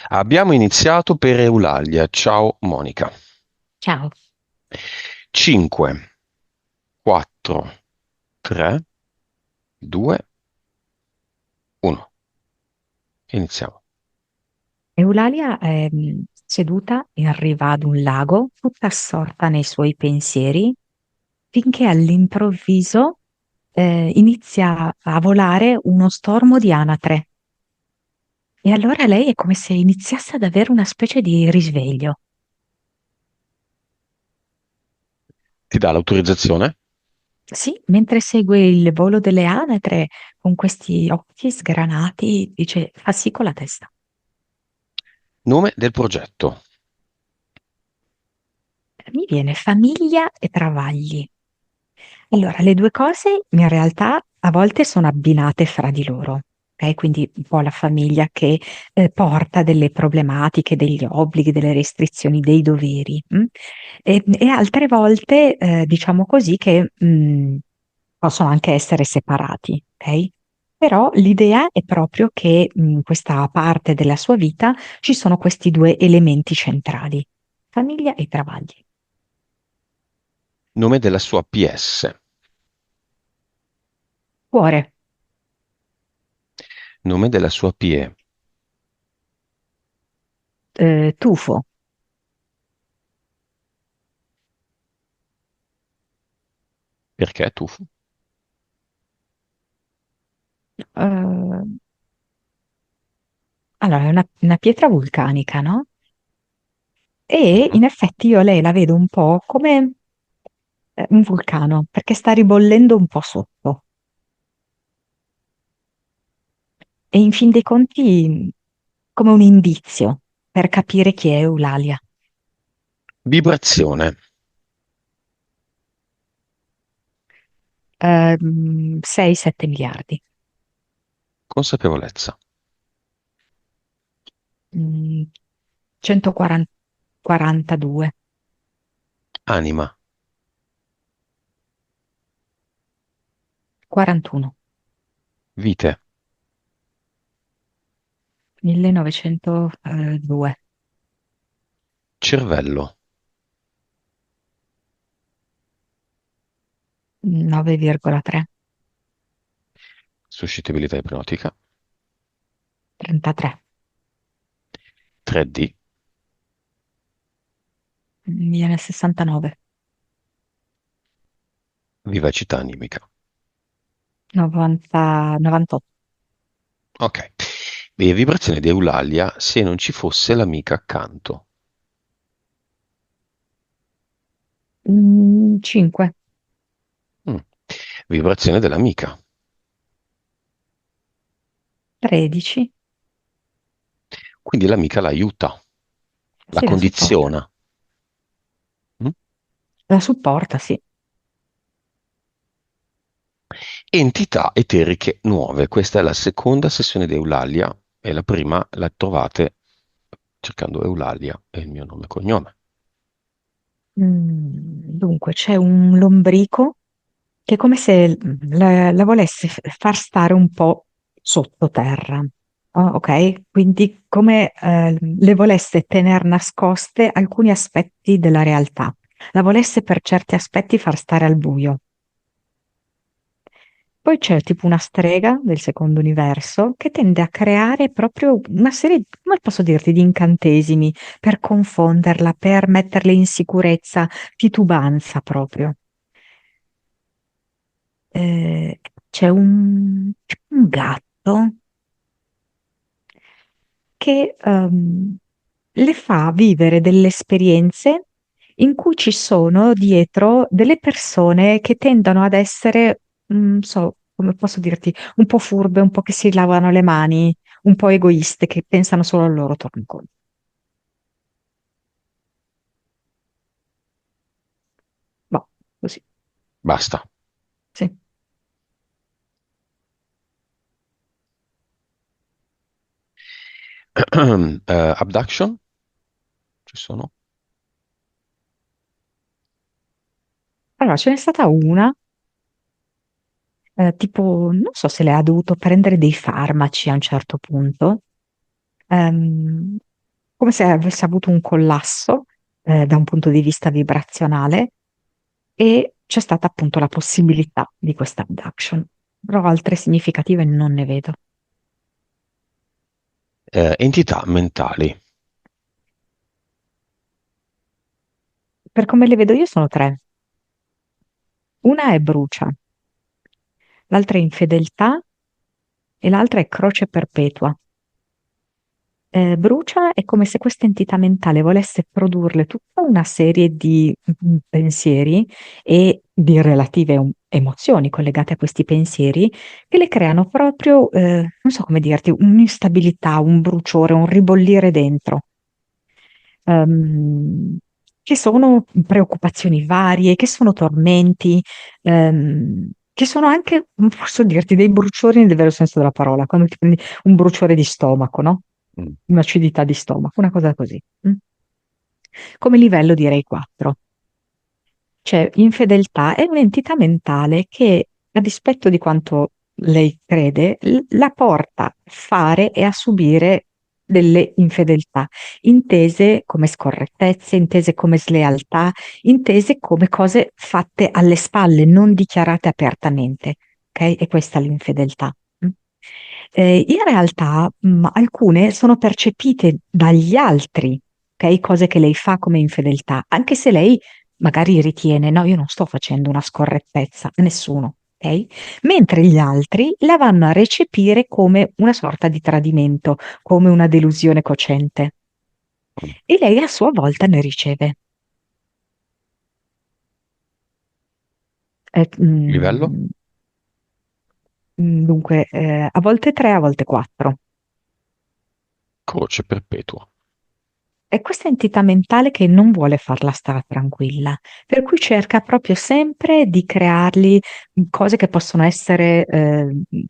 Abbiamo iniziato per Eulalia. Ciao Monica. Ciao. 5, 4, 3, 2, 1. Iniziamo. Eulalia è seduta in riva ad un lago, tutta assorta nei suoi pensieri, finché all'improvviso inizia a volare uno stormo di anatre. E allora lei è come se iniziasse ad avere una specie di risveglio. Ti dà l'autorizzazione? Sì, mentre segue il volo delle anatre con questi occhi sgranati, dice, fa sì con la testa. Nome del progetto. Mi viene famiglia e travagli. Allora, le due cose in realtà a volte sono abbinate fra di loro, ok? Quindi un po' la famiglia che porta delle problematiche, degli obblighi, delle restrizioni, dei doveri, e altre volte, diciamo così, che possono anche essere separati, ok? Però l'idea è proprio che in questa parte della sua vita ci sono questi due elementi centrali, famiglia e travagli. Nome della sua PS. Cuore, Nome della sua PE. tufo. Perché tuffo? Eh, allora, è una pietra vulcanica, no? E Mhm. in effetti io lei la vedo un po' come un vulcano, perché sta ribollendo un po' sotto. E in fin dei conti, come un indizio per capire chi è Eulalia. Vibrazione. 6-7 miliardi. Consapevolezza. Mm, 142, Anima. 41, Vite. 1902, Cervello. 9,3, Suscettibilità ipnotica. 33. 3D. Mi viene 69, Vivacità animica. 90, 98. Ok. E vibrazione di Eulalia se non ci fosse l'amica accanto. 5, Mm. Vibrazione dell'amica. 13, Quindi l'amica l'aiuta, la sì, la supporta. condiziona. Mm? La supporta, sì. Entità eteriche nuove. Questa è la seconda sessione di Eulalia e la prima la trovate cercando Eulalia e il mio nome e cognome. Dunque, c'è un lombrico che è come se la volesse far stare un po' sottoterra. Oh, ok? Quindi come le volesse tenere nascoste alcuni aspetti della realtà. La volesse per certi aspetti far stare al buio. Poi c'è tipo una strega del secondo universo che tende a creare proprio una serie, come posso dirti, di incantesimi per confonderla, per metterle in sicurezza, titubanza proprio. Eh, c'è un gatto che le fa vivere delle esperienze in cui ci sono dietro delle persone che tendono ad essere, non so, come posso dirti, un po' furbe, un po' che si lavano le mani, un po' egoiste, che pensano solo al loro tornaconto. Boh, così, Basta. sì. Abduction? Ci sono? Allora, ce n'è stata una, tipo, non so se lei ha dovuto prendere dei farmaci a un certo punto. come se avesse avuto un collasso da un punto di vista vibrazionale e c'è stata appunto la possibilità di questa abduction. Però altre significative non ne vedo. Entità mentali. Per come le vedo io sono tre. Una è brucia, l'altra è infedeltà e l'altra è croce perpetua. Brucia è come se questa entità mentale volesse produrle tutta una serie di pensieri e di relative emozioni collegate a questi pensieri che le creano proprio, non so come dirti, un'instabilità, un bruciore, un ribollire dentro, ehm, che sono preoccupazioni varie, che sono tormenti, che sono anche, non posso dirti, dei bruciori nel vero senso della parola, quando ti prendi un bruciore di stomaco, no? Mm. Un'acidità di stomaco, una cosa così. Mm? Come livello direi 4. Cioè, infedeltà è un'entità mentale che, a dispetto di quanto lei crede, la porta a fare e a subire delle infedeltà, intese come scorrettezze, intese come slealtà, intese come cose fatte alle spalle, non dichiarate apertamente. Ok? E questa è l'infedeltà. Mm? In realtà, alcune sono percepite dagli altri, ok? Cose che lei fa come infedeltà, anche se lei magari ritiene, no, io non sto facendo una scorrettezza a nessuno, ok? Mentre gli altri la vanno a recepire come una sorta di tradimento, come una delusione cocente. E lei a sua volta ne riceve. Eh, Livello? dunque, a volte 3, a volte 4. Croce perpetua. È questa entità mentale che non vuole farla stare tranquilla, per cui cerca proprio sempre di creargli cose che possono essere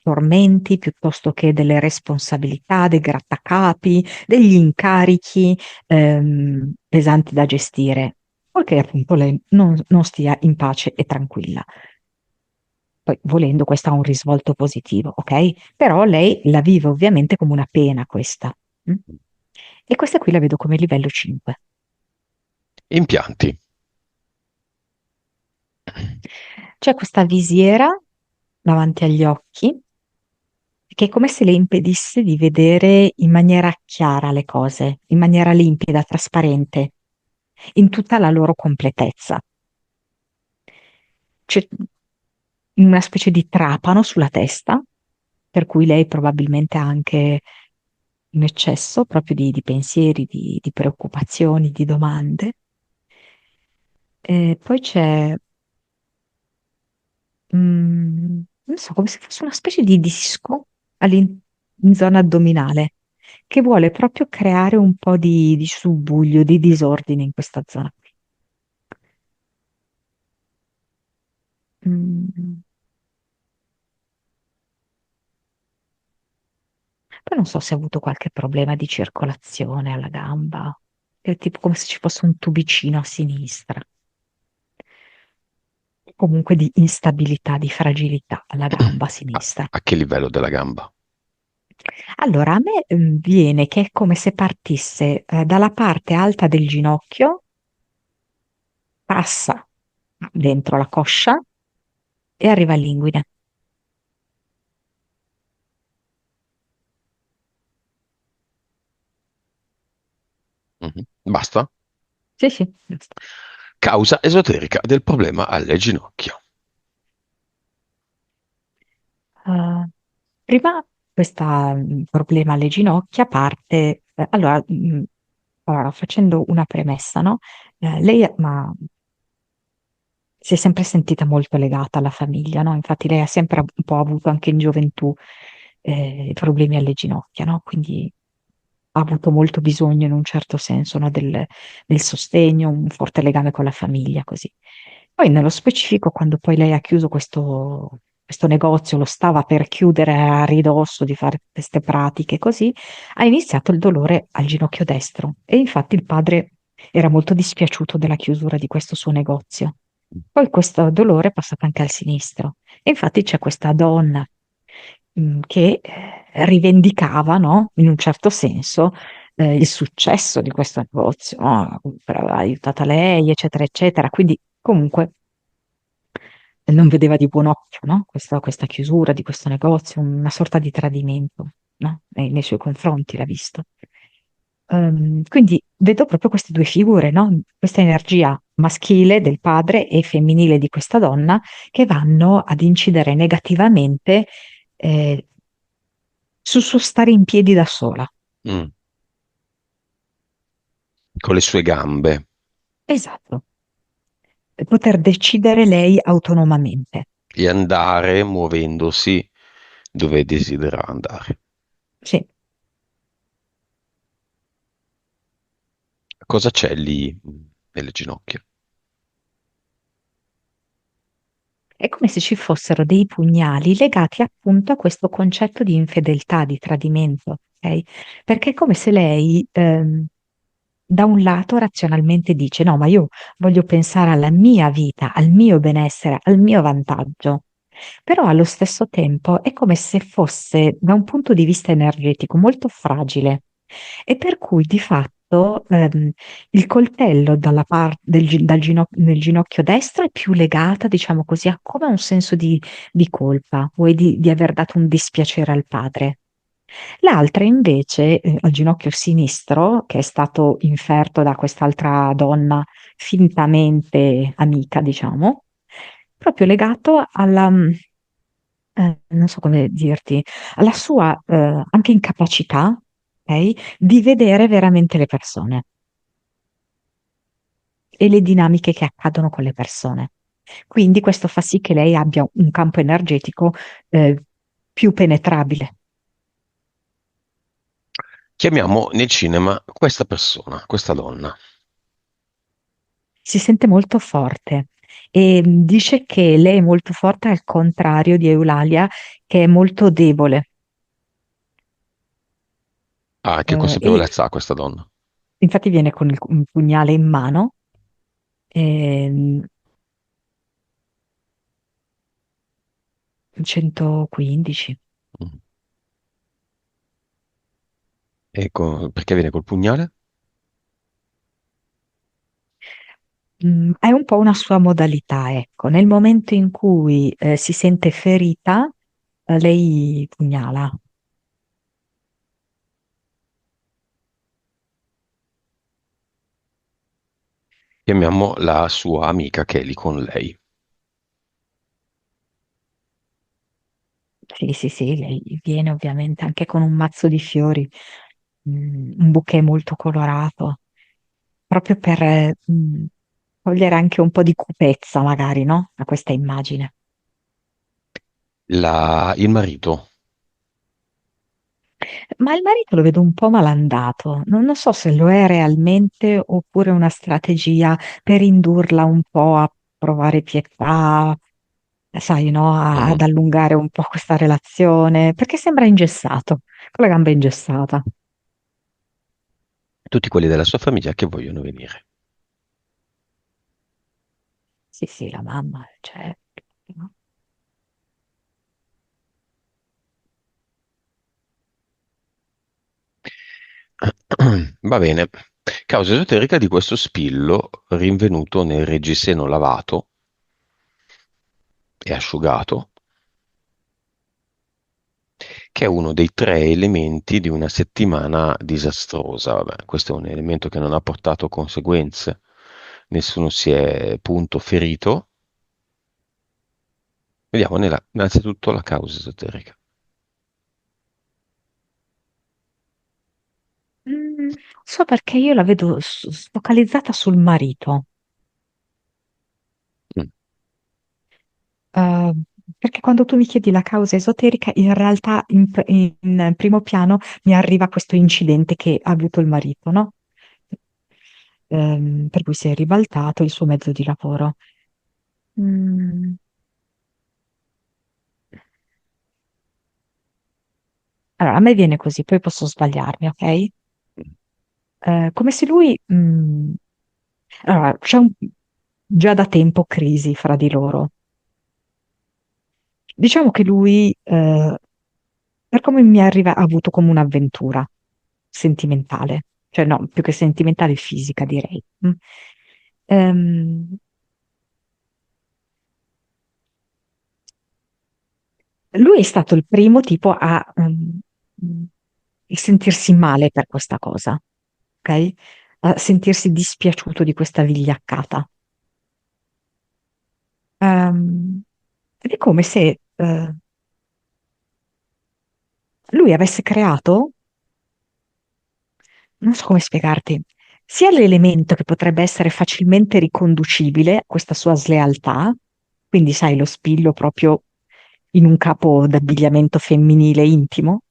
tormenti piuttosto che delle responsabilità, dei grattacapi, degli incarichi pesanti da gestire, poiché appunto lei non stia in pace e tranquilla. Poi, volendo, questo ha un risvolto positivo, ok? Però lei la vive ovviamente come una pena questa. Mm? E questa qui la vedo come livello 5. Impianti. C'è questa visiera davanti agli occhi che è come se le impedisse di vedere in maniera chiara le cose, in maniera limpida, trasparente, in tutta la loro completezza. C'è una specie di trapano sulla testa, per cui lei probabilmente ha anche un eccesso proprio di pensieri, di preoccupazioni, di domande. E poi c'è non so, come se fosse una specie di disco in zona addominale, che vuole proprio creare un po' di subbuglio, di disordine in questa zona qui. Mm. Poi non so se ha avuto qualche problema di circolazione alla gamba, è tipo come se ci fosse un tubicino a sinistra, comunque di instabilità, di fragilità alla gamba A, sinistra. a che livello della gamba? Allora, a me viene che è come se partisse dalla parte alta del ginocchio, passa dentro la coscia e arriva all'inguine. Mhm. Basta? Sì, sì, giusto. Causa esoterica del problema alle ginocchia. Eh, prima questo problema alle ginocchia parte, allora, facendo una premessa, no? Lei si è sempre sentita molto legata alla famiglia, no? Infatti lei ha sempre un po' avuto anche in gioventù problemi alle ginocchia, no? Quindi ha avuto molto bisogno in un certo senso, no, del sostegno, un forte legame con la famiglia, così. Poi nello specifico, quando poi lei ha chiuso questo negozio, lo stava per chiudere a ridosso di fare queste pratiche, così, ha iniziato il dolore al ginocchio destro e infatti il padre era molto dispiaciuto della chiusura di questo suo negozio. Poi questo dolore è passato anche al sinistro. E infatti c'è questa donna che rivendicava, no? In un certo senso, il successo di questo negozio, no? L'ha aiutata lei, eccetera, eccetera. Quindi comunque non vedeva di buon occhio, no? Questa chiusura di questo negozio, una sorta di tradimento, no? Nei suoi confronti l'ha visto. Quindi vedo proprio queste due figure, no? Questa energia maschile del padre e femminile di questa donna che vanno ad incidere negativamente eh, sul suo stare in piedi da sola. Mm. Con le sue gambe Esatto, poter decidere lei autonomamente. e andare muovendosi dove desidera andare. Sì. Cosa c'è lì nelle ginocchia? È come se ci fossero dei pugnali legati appunto a questo concetto di infedeltà, di tradimento, ok? Perché è come se lei, da un lato, razionalmente dice: no, ma io voglio pensare alla mia vita, al mio benessere, al mio vantaggio. Però allo stesso tempo è come se fosse, da un punto di vista energetico, molto fragile e per cui di fatto il coltello nel ginocchio destro è più legata, diciamo così, a come un senso di colpa, o di aver dato un dispiacere al padre. L'altra invece, al ginocchio sinistro, che è stato inferto da quest'altra donna fintamente amica, diciamo, proprio legato non so come dirti, alla sua anche incapacità, ok, di vedere veramente le persone e le dinamiche che accadono con le persone. Quindi questo fa sì che lei abbia un campo energetico più penetrabile. Chiamiamo nel cinema questa persona, questa donna. Si sente molto forte e dice che lei è molto forte al contrario di Eulalia, che è molto debole. Ah, che E consapevolezza ha questa donna? infatti viene con un pugnale in mano. ehm, 115. Mm. Perché viene col pugnale? È un po' una sua modalità, ecco. Nel momento in cui si sente ferita, lei pugnala. Chiamiamo la sua amica che è lì con lei. Sì, sì, sì, lei viene ovviamente anche con un mazzo di fiori, un bouquet molto colorato, proprio per togliere anche un po' di cupezza, magari, no? A questa immagine. Il marito. Ma il marito lo vedo un po' malandato, non so se lo è realmente oppure una strategia per indurla un po' a provare pietà, sai, no? Mm. Ad allungare un po' questa relazione, perché sembra ingessato, con la gamba ingessata. Tutti quelli della sua famiglia che vogliono venire. Sì, sì, la mamma, cioè, no? Va bene. Causa esoterica di questo spillo rinvenuto nel reggiseno lavato e asciugato, che è uno dei tre elementi di una settimana disastrosa. Vabbè, questo è un elemento che non ha portato conseguenze. Nessuno si è punto ferito. Vediamo innanzitutto la causa esoterica. Non so perché io la vedo focalizzata sul marito. Mm. Eh, perché quando tu mi chiedi la causa esoterica, in realtà in primo piano mi arriva questo incidente che ha avuto il marito, no? Per cui si è ribaltato il suo mezzo di lavoro. Mm, Allora, a me viene così, poi posso sbagliarmi, ok? Come se lui... allora, già da tempo crisi fra di loro. Diciamo che lui, per come mi arriva, ha avuto come un'avventura. sentimentale, cioè no, più che sentimentale, fisica direi. Mm. Ehm, Lui è stato il primo tipo a sentirsi male per questa cosa, ok? A sentirsi dispiaciuto di questa vigliaccata. Ed è come se lui avesse creato, non so come spiegarti, sia l'elemento che potrebbe essere facilmente riconducibile a questa sua slealtà, quindi sai, lo spillo proprio in un capo d'abbigliamento femminile intimo,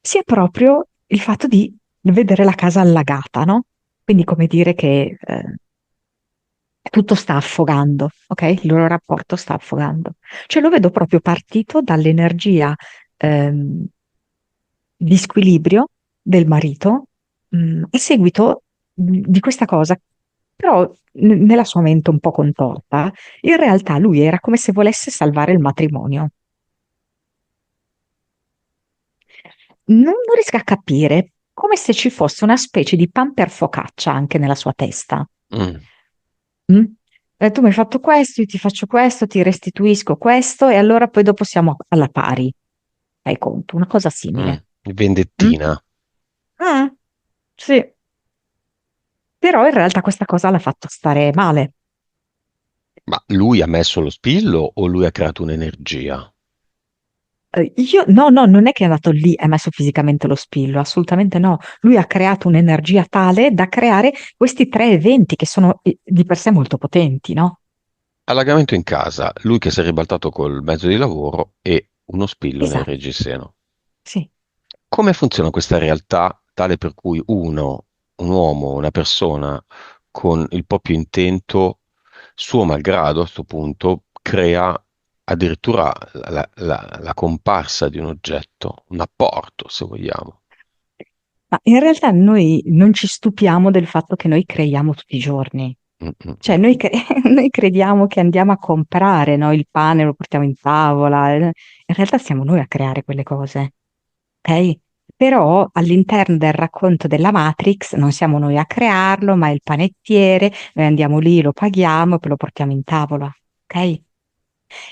sia proprio il fatto di vedere la casa allagata, no? Quindi come dire che tutto sta affogando, ok? Il loro rapporto sta affogando. Cioè lo vedo proprio partito dall'energia ehm, di squilibrio del marito, a seguito di questa cosa, però nella sua mente un po' contorta, in realtà lui era come se volesse salvare il matrimonio. Non riesco a capire, come se ci fosse una specie di pan per focaccia anche nella sua testa. Mm, Mm? Tu mi hai fatto questo, io ti faccio questo, ti restituisco questo e allora poi dopo siamo alla pari. Fai conto, una cosa mm. simile. Mm? Vendettina. Mm, sì, però in realtà questa cosa l'ha fatto stare male. Ma lui ha messo lo spillo o lui ha creato un'energia? Io, no, no, non è che è andato lì e ha messo fisicamente lo spillo, assolutamente no. Lui ha creato un'energia tale da creare questi tre eventi che sono di per sé molto potenti, no? Allagamento in casa, lui che si è ribaltato col mezzo di lavoro e uno spillo nel Esatto, reggiseno. sì. Come funziona questa realtà tale per cui un uomo, una persona con il proprio intento, suo malgrado a questo punto, crea addirittura la comparsa di un oggetto, un apporto, se vogliamo. Ma in realtà noi non ci stupiamo del fatto che noi creiamo tutti i giorni. Mm, mm, Cioè, noi crediamo che andiamo a comprare, no, il pane, lo portiamo in tavola. In realtà siamo noi a creare quelle cose, ok? Però all'interno del racconto della Matrix non siamo noi a crearlo, ma è il panettiere, noi andiamo lì, lo paghiamo e poi lo portiamo in tavola, ok?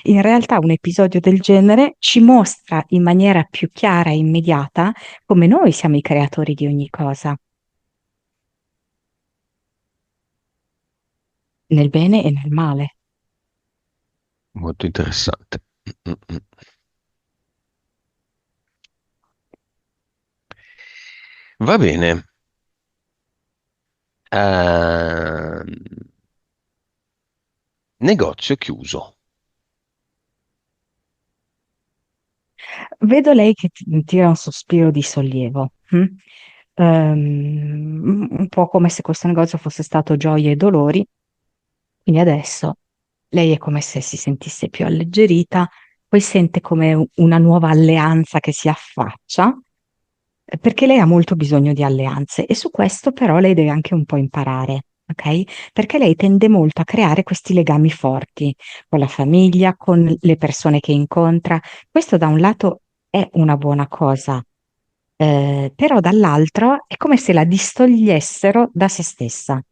In realtà un episodio del genere ci mostra in maniera più chiara e immediata come noi siamo i creatori di ogni cosa, nel bene e nel male. molto interessante. Mm, mm, mm. Va bene. Ehm, Negozio chiuso. Vedo lei che tira un sospiro di sollievo, hm? Un po' come se questo negozio fosse stato gioie e dolori, quindi adesso lei è come se si sentisse più alleggerita, poi sente come una nuova alleanza che si affaccia, perché lei ha molto bisogno di alleanze e su questo però lei deve anche un po' imparare. Ok? Perché lei tende molto a creare questi legami forti con la famiglia, con le persone che incontra. Questo da un lato è una buona cosa, però dall'altro è come se la distogliessero da se stessa.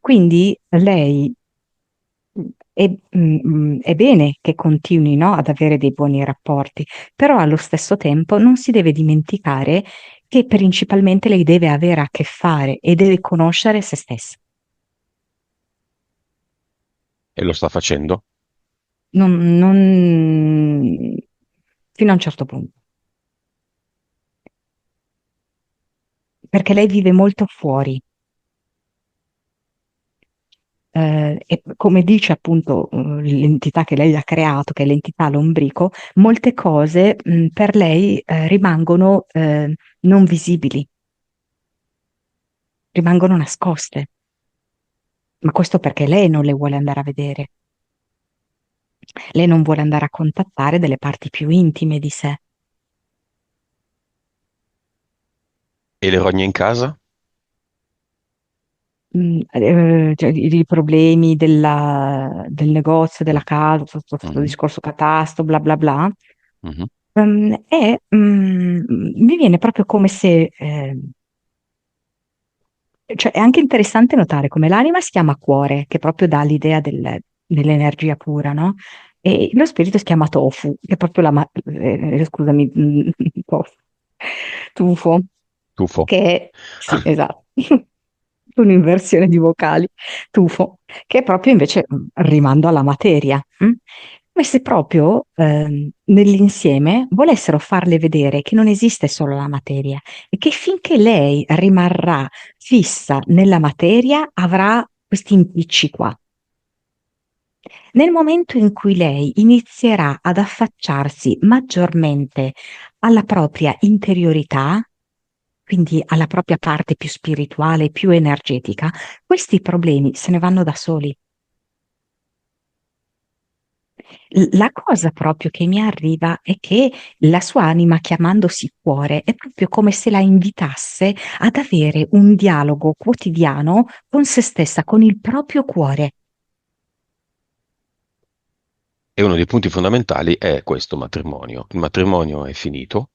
Quindi lei è bene che continui, no, ad avere dei buoni rapporti, però allo stesso tempo non si deve dimenticare che principalmente lei deve avere a che fare e deve conoscere se stessa. E lo sta facendo? Fino a un certo punto, perché lei vive molto fuori. E come dice appunto l'entità che lei ha creato, che è l'entità lombrico, molte cose per lei rimangono non visibili, rimangono nascoste, ma questo perché lei non le vuole andare a vedere, lei non vuole andare a contattare delle parti più intime di sé. E le rogne in casa? Cioè, i problemi del negozio, della Mm, casa, tutto questo mhm, discorso catasto, bla bla bla, mhm. Mi viene proprio come se, cioè è anche interessante notare come l'anima si chiama cuore, che proprio dà l'idea dell'energia pura, no? E lo spirito si chiama tofu, che è proprio scusami, tofu, tufo, Tufo. che è, sì, esatto, un'inversione di vocali, tufo, che è proprio invece rimando alla materia. Come se proprio nell'insieme volessero farle vedere che non esiste solo la materia e che finché lei rimarrà fissa nella materia avrà questi impicci qua. Nel momento in cui lei inizierà ad affacciarsi maggiormente alla propria interiorità, quindi alla propria parte più spirituale, più energetica, questi problemi se ne vanno da soli. La cosa proprio che mi arriva è che la sua anima, chiamandosi cuore, è proprio come se la invitasse ad avere un dialogo quotidiano con se stessa, con il proprio cuore. E uno dei punti fondamentali è questo matrimonio. Il matrimonio è finito,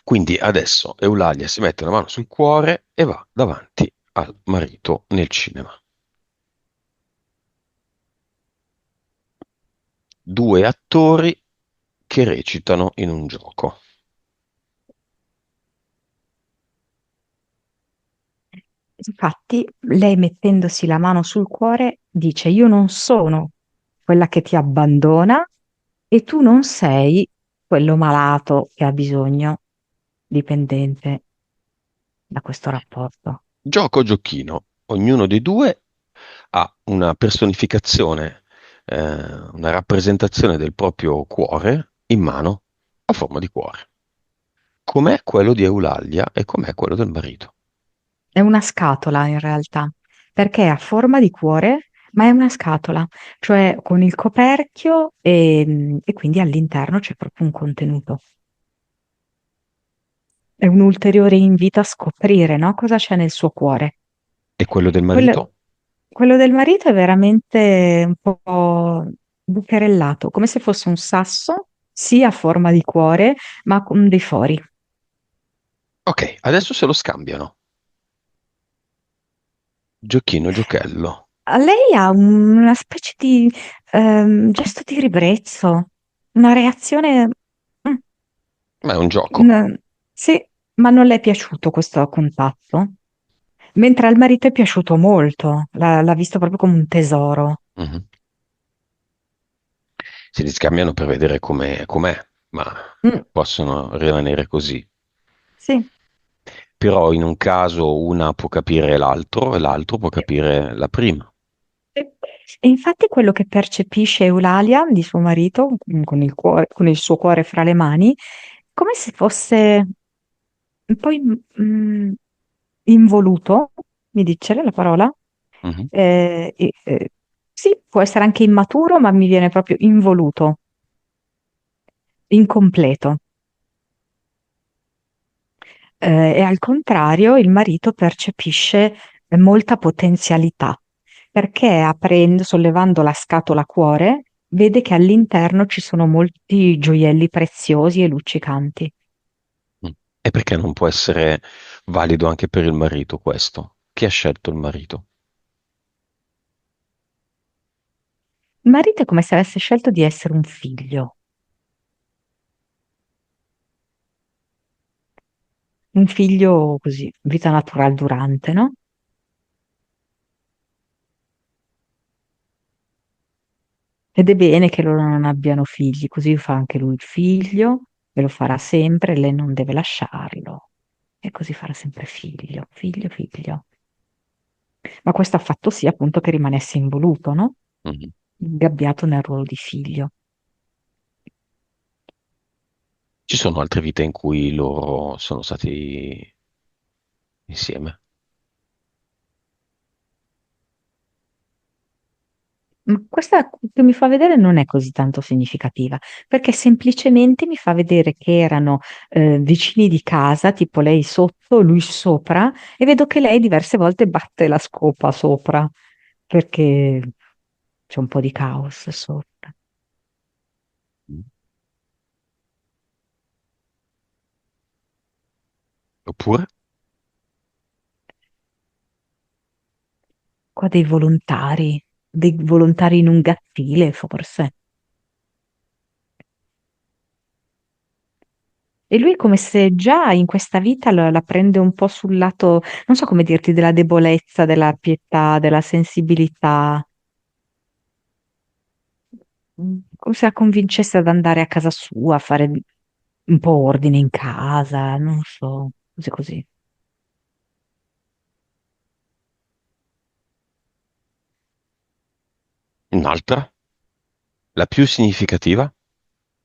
quindi adesso Eulalia si mette la mano sul cuore e va davanti al marito nel cinema. Due attori che recitano in un gioco. Infatti, lei mettendosi la mano sul cuore dice: Io non sono quella che ti abbandona e tu non sei quello malato che ha bisogno, dipendente da questo rapporto. Gioco giochino. Ognuno dei due ha una personificazione, una rappresentazione del proprio cuore in mano a forma di cuore. Com'è quello di Eulalia e com'è quello del marito. È una scatola in realtà, perché ha forma di cuore, ma è una scatola, cioè con il coperchio e quindi all'interno c'è proprio un contenuto. È un ulteriore invito a scoprire, no? Cosa c'è nel suo cuore. E quello del Quello, marito? quello del marito è veramente un po' bucherellato, come se fosse un sasso, sì a forma di cuore, ma con dei fori. Ok, adesso se lo scambiano. Giochino, giochello. A lei ha una specie di gesto di ribrezzo, una reazione. mm, Ma è un gioco. n- sì, ma non le è piaciuto questo contatto. Mentre al marito è piaciuto molto, l'ha visto proprio come un tesoro. Mhm. Si riscambiano per vedere com'è, ma Mm, possono rimanere così. sì. Però in un caso una può capire l'altro e l'altro può capire la prima. E infatti quello che percepisce Eulalia di suo marito, con con il suo cuore fra le mani, come se fosse un po' involuto, mi dice la parola? Mhm. Sì, può essere anche immaturo, ma mi viene proprio involuto, incompleto. E al contrario, il marito percepisce molta potenzialità, perché sollevando la scatola cuore, vede che all'interno ci sono molti gioielli preziosi e luccicanti. Mm. E perché non può essere valido anche per il marito questo? Chi ha scelto il marito? Il marito è come se avesse scelto di essere un figlio così, vita natural durante, no? Ed è bene che loro non abbiano figli, così fa anche lui il figlio e lo farà sempre, lei non deve lasciarlo. E così farà sempre figlio, figlio, figlio. Ma questo ha fatto sì appunto che rimanesse involuto, no? Mhm. Ingabbiato nel ruolo di figlio. Ci sono altre vite in cui loro sono stati insieme. Ma questa che mi fa vedere non è così tanto significativa, perché semplicemente mi fa vedere che erano vicini di casa, tipo lei sotto, lui sopra, e vedo che lei diverse volte batte la scopa sopra, perché c'è un po' di caos sopra. Oppure? Qua dei volontari in un gattile, forse. E lui è come se già in questa vita la prende un po' sul lato, non so come dirti, della debolezza, della pietà, della sensibilità. Come se la convincesse ad andare a casa sua, a fare un po' ordine in casa, non so, così così. Un'altra? La più significativa,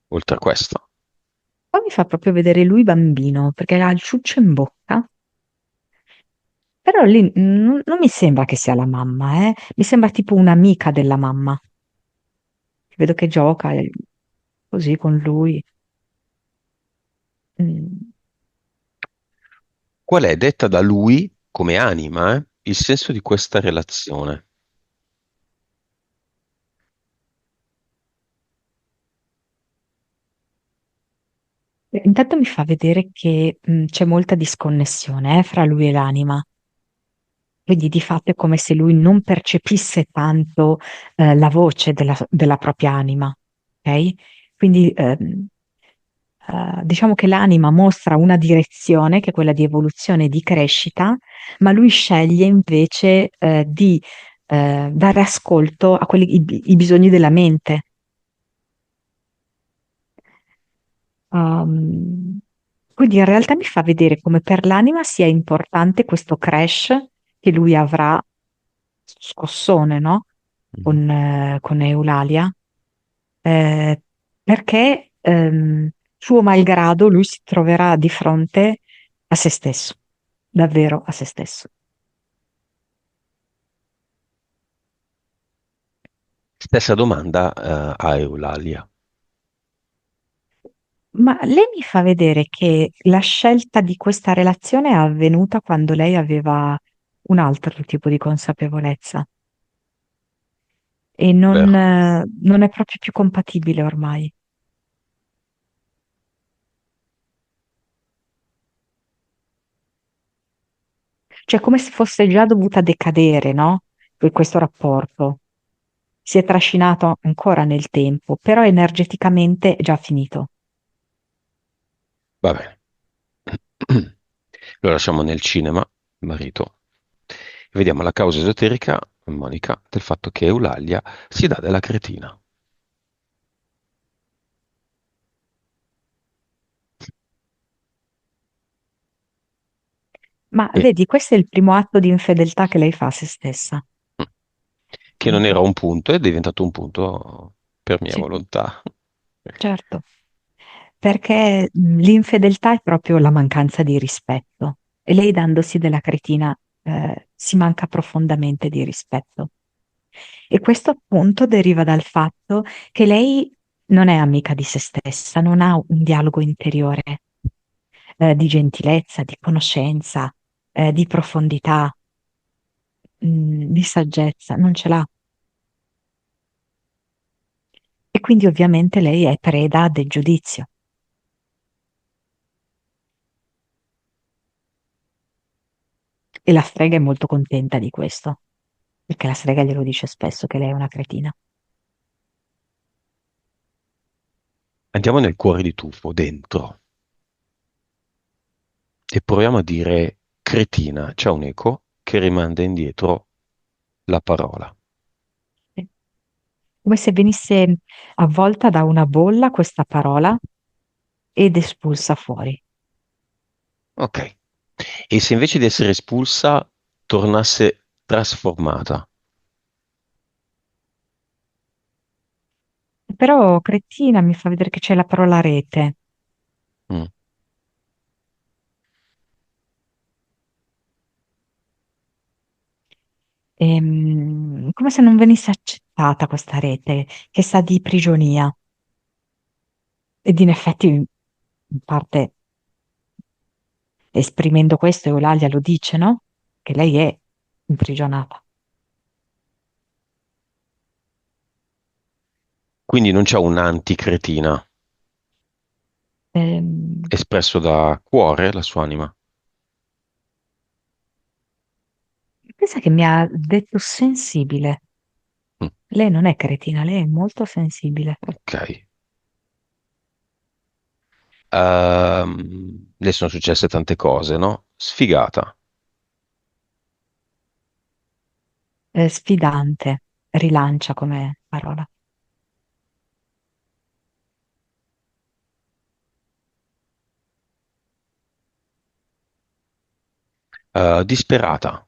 oltre a questo. Poi mi fa proprio vedere lui bambino, perché ha il ciuccio in bocca, però lì non mi sembra che sia la mamma, eh. Mi sembra tipo un'amica della mamma. Vedo che gioca così con lui. Mm. Qual è, detta da lui, come anima, il senso di questa relazione? Intanto mi fa vedere che c'è molta disconnessione, fra lui e l'anima. Quindi di fatto è come se lui non percepisse tanto la voce della propria anima, ok? Quindi diciamo che l'anima mostra una direzione che è quella di evoluzione e di crescita, ma lui sceglie invece di dare ascolto a i bisogni della mente. Um, quindi in realtà mi fa vedere come per l'anima sia importante questo crash che lui avrà scossone, no? Mhm. Con Eulalia, perché suo malgrado lui si troverà di fronte a se stesso, davvero a se stesso. Stessa domanda, a Eulalia. Ma lei mi fa vedere che la scelta di questa relazione è avvenuta quando lei aveva un altro tipo di consapevolezza e Vero? non è proprio più compatibile ormai. Cioè, come se fosse già dovuta decadere, no? Questo rapporto. Si è trascinato ancora nel tempo, però energeticamente è già finito. Va bene. Lo lasciamo nel cinema, marito. Vediamo la causa esoterica, Monica, del fatto che Eulalia si dà della cretina. Ma E- vedi, questo è il primo atto di infedeltà che lei fa a se stessa. che non era un punto, è diventato un punto per mia Sì, volontà. certo, perché l'infedeltà è proprio la mancanza di rispetto e lei dandosi della cretina si manca profondamente di rispetto. E questo appunto deriva dal fatto che lei non è amica di se stessa, non ha un dialogo interiore di gentilezza, di conoscenza, di profondità, di saggezza, non ce l'ha. E quindi ovviamente lei è preda del giudizio. E la strega è molto contenta di questo, perché la strega glielo dice spesso che lei è una cretina. Andiamo nel cuore di Tufo, dentro, e proviamo a dire cretina. C'è un eco che rimanda indietro la parola. Sì. Come se venisse avvolta da una bolla questa parola ed espulsa fuori. Ok. E se invece di essere espulsa tornasse trasformata? Però cretina mi fa vedere che c'è la parola rete. Mm. Come se non venisse accettata questa rete che sa di prigionia. Ed in effetti, in parte, esprimendo questo, Eulalia lo dice, no? Che lei è imprigionata. Quindi non c'è un'anticretina Ehm, espresso da cuore, la sua anima. Pensa che mi ha detto sensibile. Mm, Lei non è cretina, lei è molto sensibile. ok. Le sono successe tante cose, no? Sfigata. Sfidante, rilancia come parola. Disperata.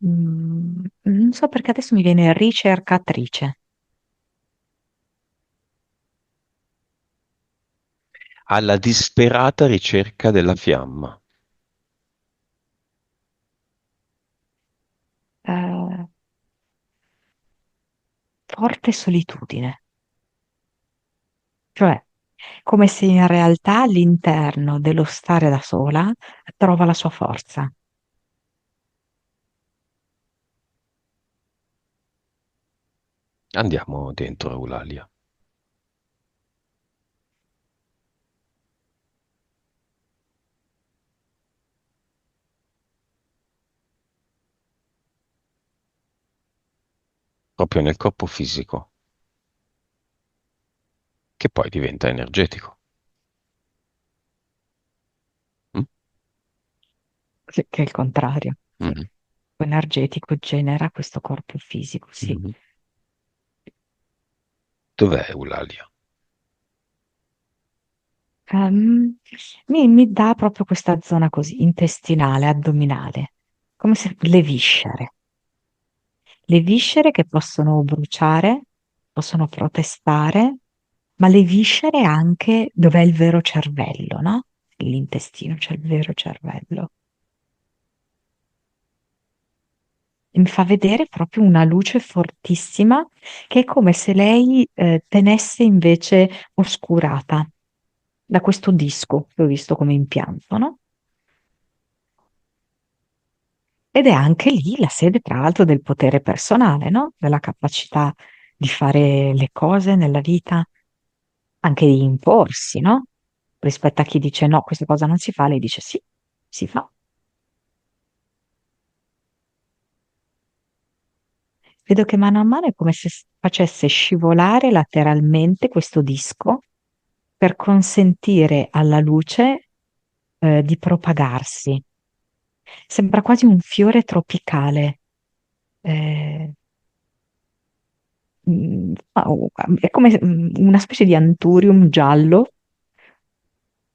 Non so perché adesso mi viene ricercatrice. Alla disperata ricerca della fiamma. Eh, forte solitudine, cioè come se in realtà all'interno dello stare da sola trova la sua forza. Andiamo dentro, Eulalia. Proprio nel corpo fisico, che poi diventa energetico. Mm? Che è il contrario, sì. Mhm, Energetico genera questo corpo fisico, sì. mhm. Dov'è Eulalia? Mi dà proprio questa zona così, intestinale, addominale, come se le viscere che possono bruciare, possono protestare, ma le viscere anche dov'è il vero cervello, no? L'intestino, c'è il vero cervello. E mi fa vedere proprio una luce fortissima che è come se lei tenesse invece oscurata da questo disco che ho visto come impianto, no? Ed è anche lì la sede, tra l'altro, del potere personale, no? Della capacità di fare le cose nella vita, anche di imporsi, no? Rispetto a chi dice no, questa cosa non si fa, lei dice sì, si fa. Vedo che mano a mano è come se facesse scivolare lateralmente questo disco per consentire alla luce, di propagarsi. Sembra quasi un fiore tropicale. Eh, è come una specie di anturium giallo,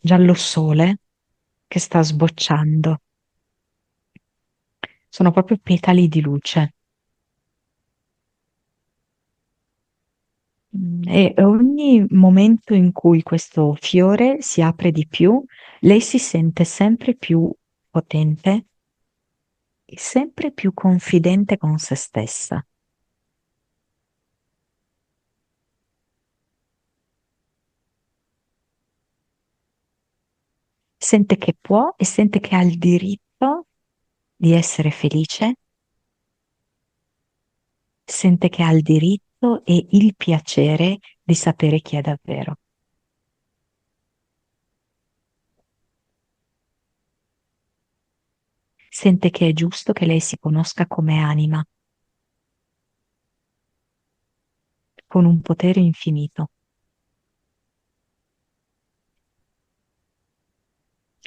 giallo sole, che sta sbocciando. Sono proprio petali di luce. E ogni momento in cui questo fiore si apre di più, lei si sente sempre più potente e sempre più confidente con se stessa. Sente che può e sente che ha il diritto di essere felice, sente che ha il diritto e il piacere di sapere chi è davvero. Sente che è giusto che lei si conosca come anima, con un potere infinito,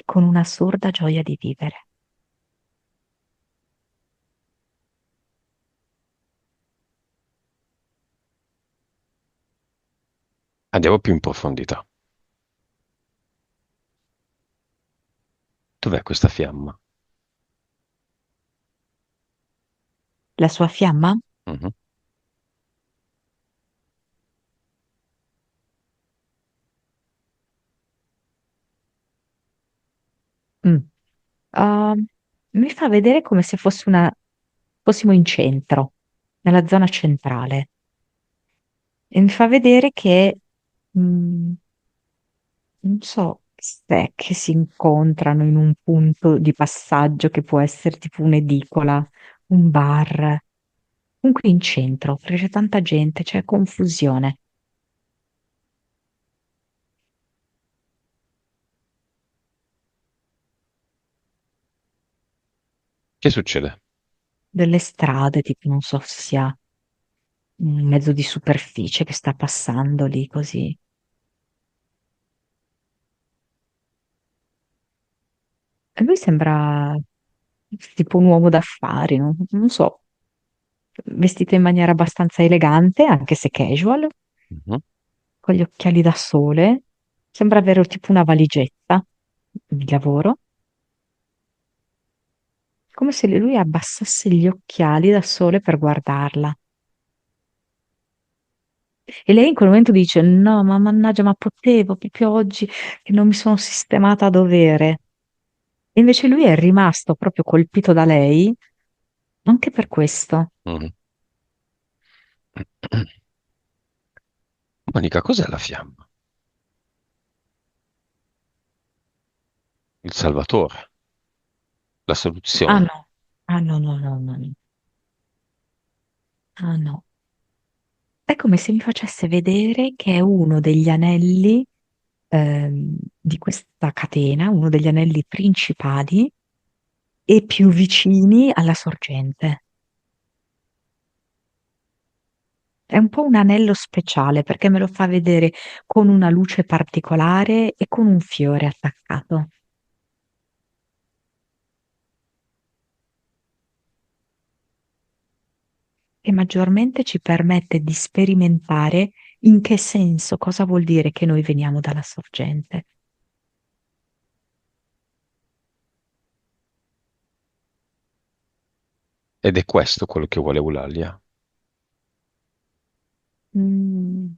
con una sorda gioia di vivere. Andiamo più in profondità. Dov'è questa fiamma? La sua fiamma? Mhm. Mm. Ah, mi fa vedere come se fosse fossimo in centro, nella zona centrale. E mi fa vedere che, mm, non so se è che si incontrano in un punto di passaggio che può essere tipo un'edicola, un bar, comunque in centro, perché c'è tanta gente, c'è confusione. Che succede? delle strade, tipo non so se sia un mezzo di superficie che sta passando lì così. E lui sembra tipo un uomo d'affari, non so, vestito in maniera abbastanza elegante, anche se casual, Mhm. con gli occhiali da sole. Sembra avere tipo una valigetta di lavoro, come se lui abbassasse gli occhiali da sole per guardarla. E lei in quel momento dice: No, ma mannaggia, ma potevo proprio oggi che non mi sono sistemata a dovere. E invece lui è rimasto proprio colpito da lei anche per questo. Mhm. Monica, cos'è la fiamma? Il salvatore, la Ah soluzione. no, ah no, no, no, no, no. Ah no. È come se mi facesse vedere che è uno degli anelli di questa catena, uno degli anelli principali e più vicini alla sorgente. È un po' un anello speciale perché me lo fa vedere con una luce particolare e con un fiore attaccato. E maggiormente ci permette di sperimentare in che senso, cosa vuol dire che noi veniamo dalla sorgente. Ed è questo quello che vuole Eulalia. Mm.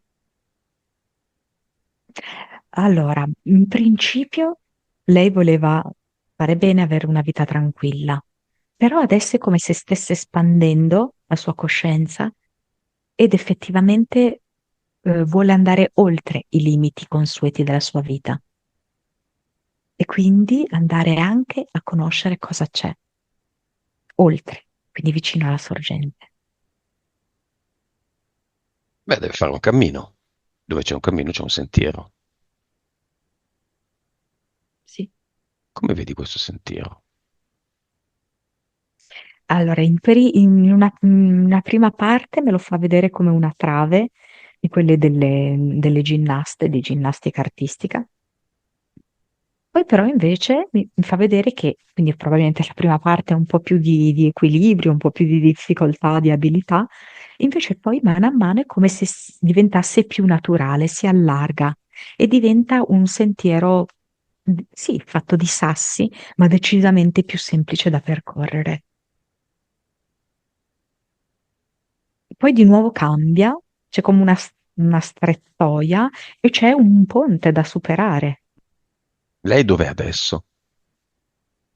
Allora, in principio lei voleva fare bene, avere una vita tranquilla, però adesso è come se stesse espandendo la sua coscienza ed effettivamente vuole andare oltre i limiti consueti della sua vita e quindi andare anche a conoscere cosa c'è oltre, quindi vicino alla sorgente. Beh, deve fare un cammino. Dove c'è un cammino c'è un sentiero. Sì. Come vedi questo sentiero? Allora, in una prima parte me lo fa vedere come una trave di quelle delle ginnaste, di ginnastica artistica. Poi però invece mi fa vedere che, quindi probabilmente la prima parte è un po' più di equilibrio, un po' più di difficoltà, di abilità, invece poi mano a mano è come se diventasse più naturale, si allarga e diventa un sentiero, sì, fatto di sassi, ma decisamente più semplice da percorrere. Poi di nuovo cambia, c'è come una strettoia e c'è un ponte da superare. Lei dov'è adesso?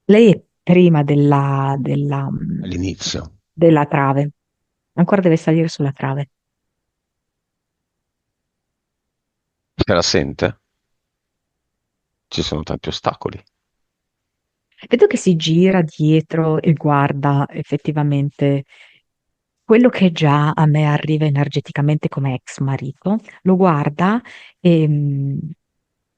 Lei è prima All'inizio. della trave, ancora deve salire sulla trave. Se la sente? Ci sono tanti ostacoli. Vedo che si gira dietro e guarda effettivamente quello che già a me arriva energeticamente come ex marito, lo guarda e,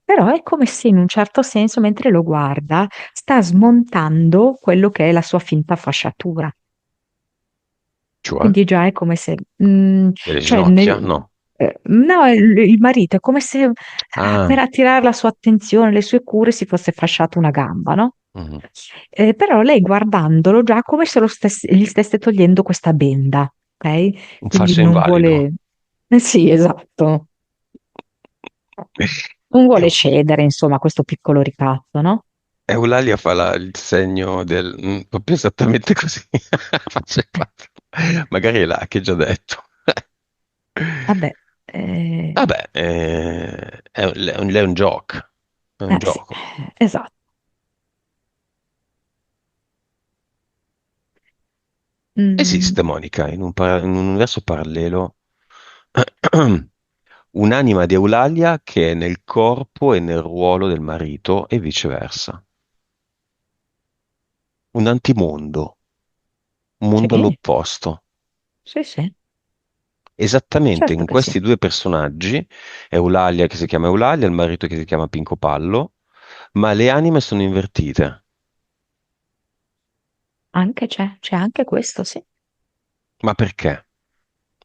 però è come se in un certo senso, mentre lo guarda, sta smontando quello che è la sua finta fasciatura. Cioè? Quindi già è come se, Delle cioè ginocchia? No. no, il marito è come se per Ah. attirare la sua attenzione, le sue cure, si fosse fasciato una gamba, no? Mhm. Però lei guardandolo già come se gli stesse togliendo questa benda, ok? Un Quindi falso non invalido. vuole, sì, esatto, non vuole Eu- cedere, insomma, a questo piccolo ricatto, no? Eulalia fa il segno del... proprio esattamente così. Faccia il fatto. Magari è là che già detto. Vabbè, Vabbè, lei è un gioco. È un sì, gioco. esatto. Mm, Esiste, Monica, in un universo parallelo, un'anima di Eulalia che è nel corpo e nel ruolo del marito e viceversa. Un antimondo, un mondo sì, all'opposto. sì, sì, Esattamente certo in che sì. questi due personaggi, Eulalia che si chiama Eulalia, il marito che si chiama Pinco Pallo, ma le anime sono invertite. Anche c'è anche questo, sì. Ma perché?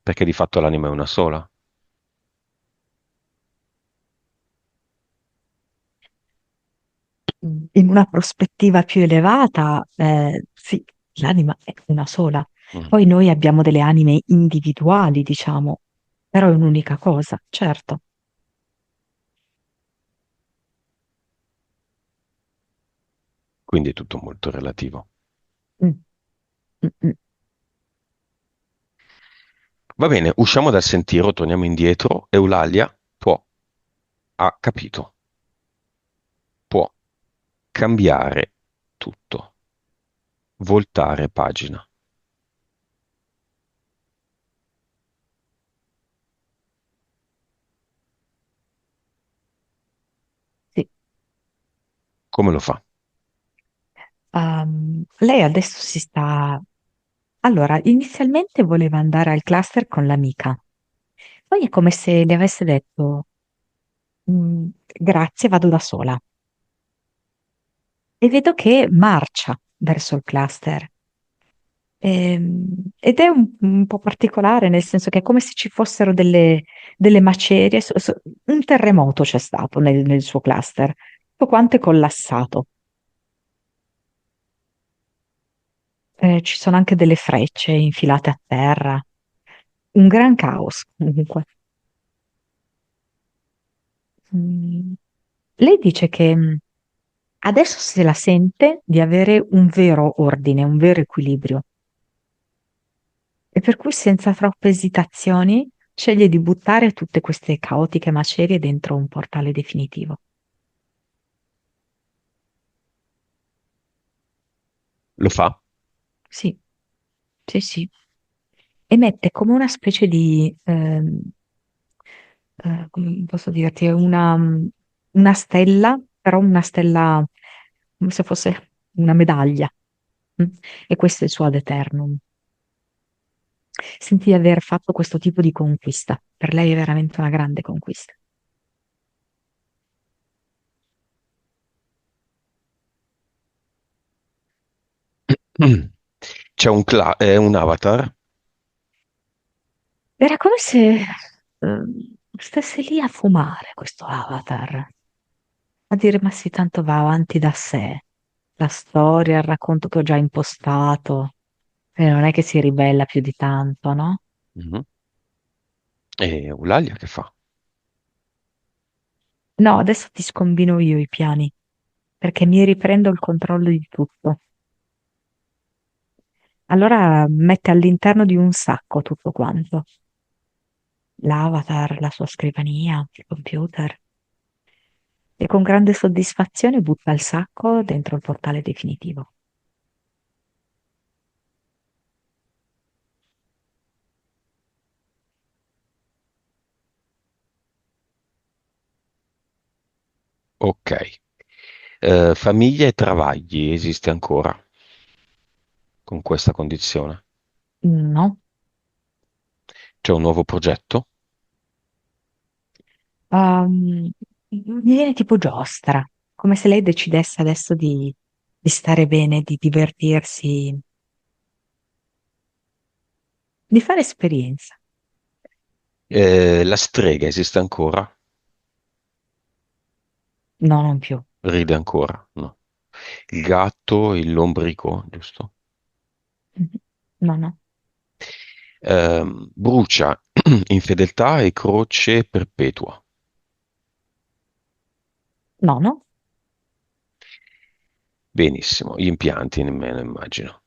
Perché di fatto l'anima è una sola. In una prospettiva più elevata, sì, l'anima è una sola. Mm. Poi noi abbiamo delle anime individuali, diciamo, però è un'unica cosa, certo. Quindi è tutto molto relativo. Mm, mm, mm. Va bene, usciamo dal sentiero, torniamo indietro. Eulalia ha capito, può cambiare tutto, voltare pagina. Sì. Come lo fa? Lei adesso si sta... Allora, inizialmente voleva andare al cluster con l'amica, poi è come se le avesse detto, grazie, vado da sola. E vedo che marcia verso il cluster. Ed è un po' particolare, nel senso che è come se ci fossero delle macerie, un terremoto c'è stato nel suo cluster, tutto quanto è collassato. Ci sono anche delle frecce infilate a terra, un gran caos comunque. Mm, Lei dice che adesso se la sente di avere un vero ordine, un vero equilibrio, e per cui senza troppe esitazioni sceglie di buttare tutte queste caotiche macerie dentro un portale definitivo. Lo fa? Sì, sì, sì. E mette come una specie di, come posso dirti, una stella, però una stella come se fosse una medaglia. Mm? E questo è il suo ad eternum. Sentì di aver fatto questo tipo di conquista. Per lei è veramente una grande conquista. C'è un avatar. Era come se stesse lì a fumare questo avatar, a dire ma sì, tanto va avanti da sé. La storia, il racconto che ho già impostato, e non è che si ribella più di tanto, no? Mhm. E Eulalia che fa? No, adesso ti scombino io i piani, perché mi riprendo il controllo di tutto. Allora mette all'interno di un sacco tutto quanto. L'avatar, la sua scrivania, il computer. E con grande soddisfazione butta il sacco dentro il portale definitivo. Ok. Famiglia e travagli esiste ancora con questa condizione? No. C'è un nuovo progetto? Mi viene tipo giostra, come se lei decidesse adesso di stare bene, di divertirsi, di fare esperienza. La strega esiste ancora? No, non più. Ride ancora? No. Il gatto, il lombrico, giusto? Mhm. No, no, Brucia infedeltà e croce perpetua. no, no. Benissimo, gli impianti nemmeno immagino.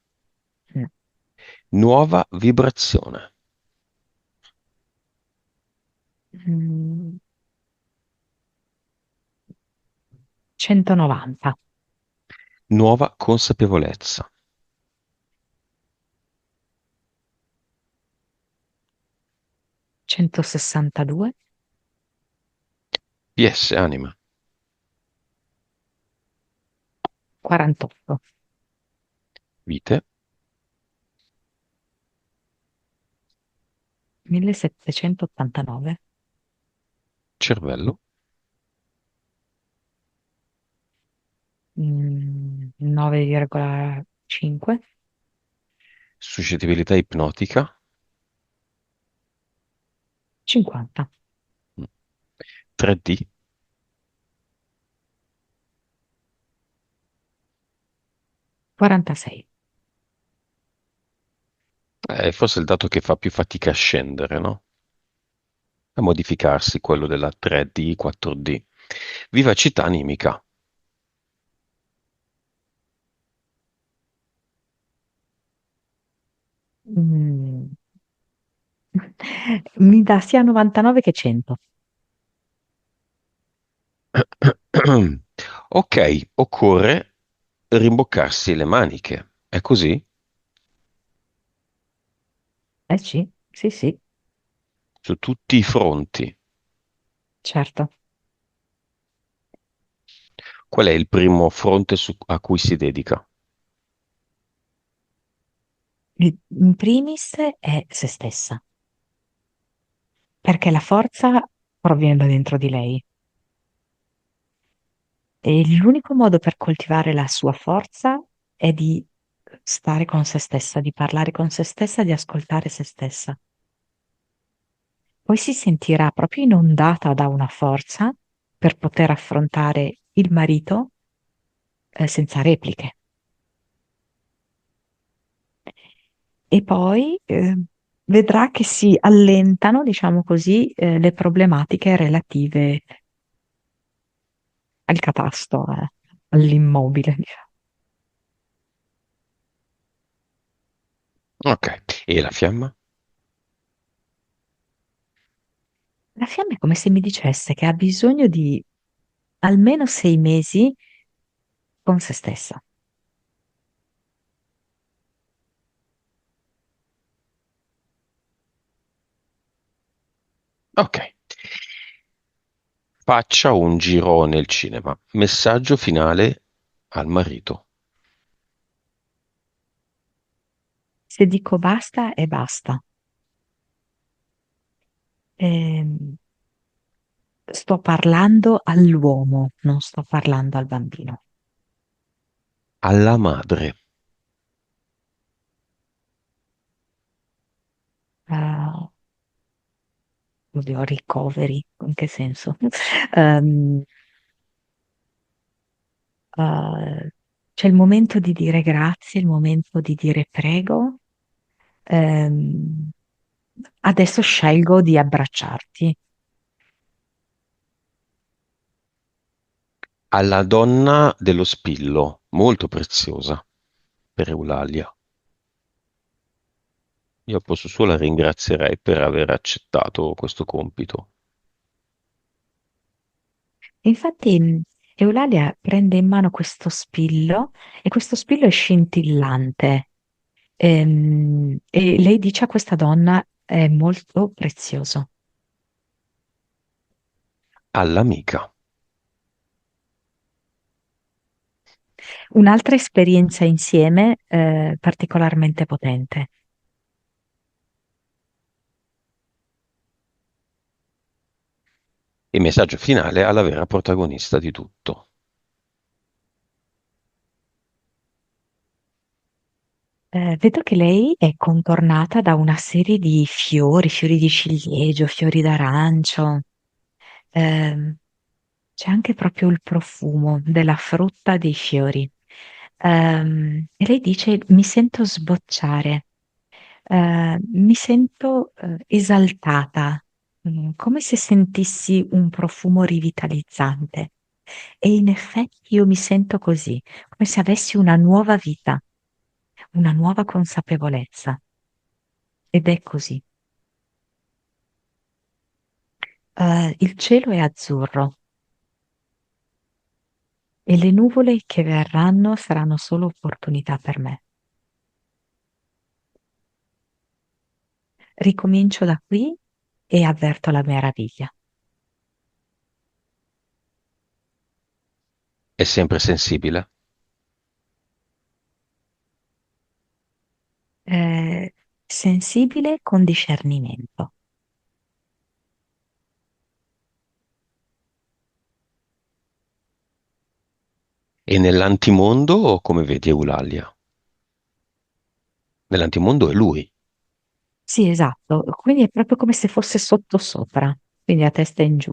No. Nuova vibrazione, Mm, 190, nuova consapevolezza, 162, PS anima, 48, vite, 1789, cervello, 9,5, Suscettibilità ipnotica. 50. Mm. 3D. 46. Forse è il dato che fa più fatica a scendere, no? A modificarsi, quello della 3D, 4D. Vivacità animica. Mm. Mi dà sia 99 che 100. Ok, occorre rimboccarsi le maniche. È così? Eh sì, sì, sì, Su tutti i fronti. certo. Qual è il primo fronte a cui si dedica? In primis è se stessa, perché la forza proviene da dentro di lei e l'unico modo per coltivare la sua forza è di stare con se stessa, di parlare con se stessa, di ascoltare se stessa. Poi si sentirà proprio inondata da una forza per poter affrontare il marito, senza repliche. E poi vedrà che si allentano, diciamo così, le problematiche relative al catasto, all'immobile, diciamo. Ok. E la fiamma? La fiamma è come se mi dicesse che ha bisogno di almeno 6 mesi con se stessa. Ok. Faccia un giro nel cinema. Messaggio finale al marito. Se dico basta, è basta. Ehm, Sto parlando all'uomo, non sto parlando al bambino. Alla madre. Ah, oddio, ricoveri, in che senso? Ehm, c'è il momento di dire grazie, il momento di dire prego. Ehm, Adesso scelgo di abbracciarti. Alla donna dello spillo. Molto preziosa per Eulalia. Io a posto suo la ringrazierei per aver accettato questo compito. Infatti, Eulalia prende in mano questo spillo e questo spillo è scintillante. E lei dice a questa donna è molto prezioso. All'amica. Un'altra esperienza insieme, particolarmente potente. Il messaggio finale alla vera protagonista di tutto. Vedo che lei è contornata da una serie di fiori, fiori di ciliegio, fiori d'arancio. Ehm, C'è anche proprio il profumo della frutta dei fiori. E lei dice: Mi sento sbocciare, mi sento esaltata, come se sentissi un profumo rivitalizzante. E in effetti io mi sento così, come se avessi una nuova vita, una nuova consapevolezza. Ed è così. Il cielo è azzurro e le nuvole che verranno saranno solo opportunità per me. Ricomincio da qui e avverto la meraviglia. È sempre sensibile Eh, Sensibile con discernimento. e nell'antimondo come vedi Eulalia? Nell'antimondo è lui. Sì, esatto, quindi è proprio come se fosse sottosopra, quindi a testa in giù.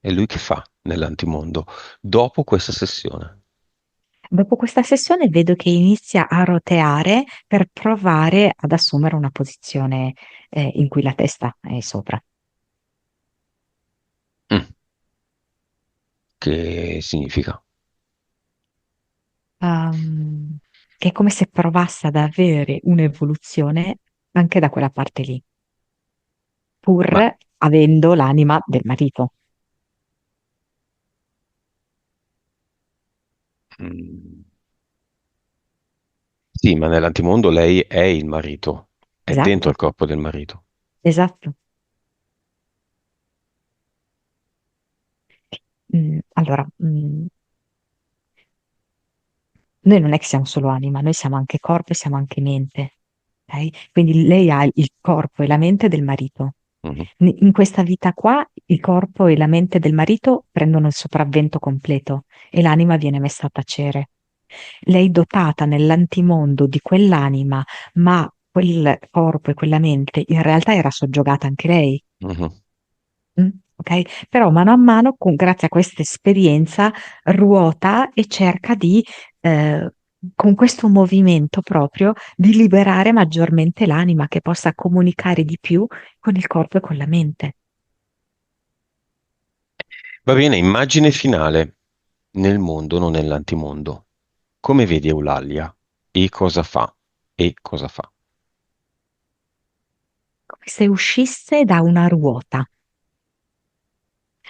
È lui che fa nell'antimondo dopo questa sessione. Dopo questa sessione vedo che inizia a roteare per provare ad assumere una posizione in cui la testa è sopra. Mm. Che significa? Ehm, che è come se provasse ad avere un'evoluzione anche da quella parte lì, Ma, pur avendo l'anima del marito. mm, sì, ma nell'antimondo lei è il marito, è dentro il Esatto, corpo del marito. esatto. Allora, noi non è che siamo solo anima, noi siamo anche corpo e siamo anche mente. Ok? Quindi lei ha il corpo e la mente del marito. Mhm, In questa vita qua il corpo e la mente del marito prendono il sopravvento completo e l'anima viene messa a tacere. Lei dotata nell'antimondo di quell'anima, ma quel corpo e quella mente in realtà era soggiogata anche lei. mhm. Ok? Però mano a mano, grazie a questa esperienza, ruota e cerca di, con questo movimento proprio, di liberare maggiormente l'anima che possa comunicare di più con il corpo e con la mente. Va bene, immagine finale. Nel mondo, non nell'antimondo. Come vedi Eulalia? E cosa fa? E cosa fa? Come se uscisse da una ruota.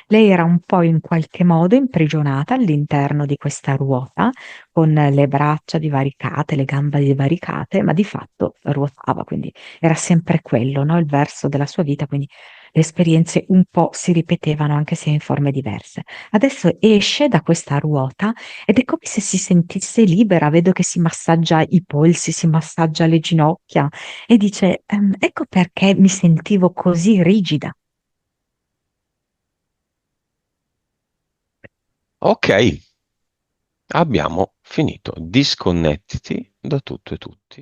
Lei era un po' in qualche modo imprigionata all'interno di questa ruota, con le braccia divaricate, le gambe divaricate, ma di fatto ruotava, quindi era sempre quello, no? Il verso della sua vita, quindi le esperienze un po' si ripetevano anche se in forme diverse. Adesso esce da questa ruota ed è come se si sentisse libera, vedo che si massaggia i polsi, si massaggia le ginocchia e dice, ecco perché mi sentivo così rigida. Ok, abbiamo finito. Disconnettiti da tutto e tutti.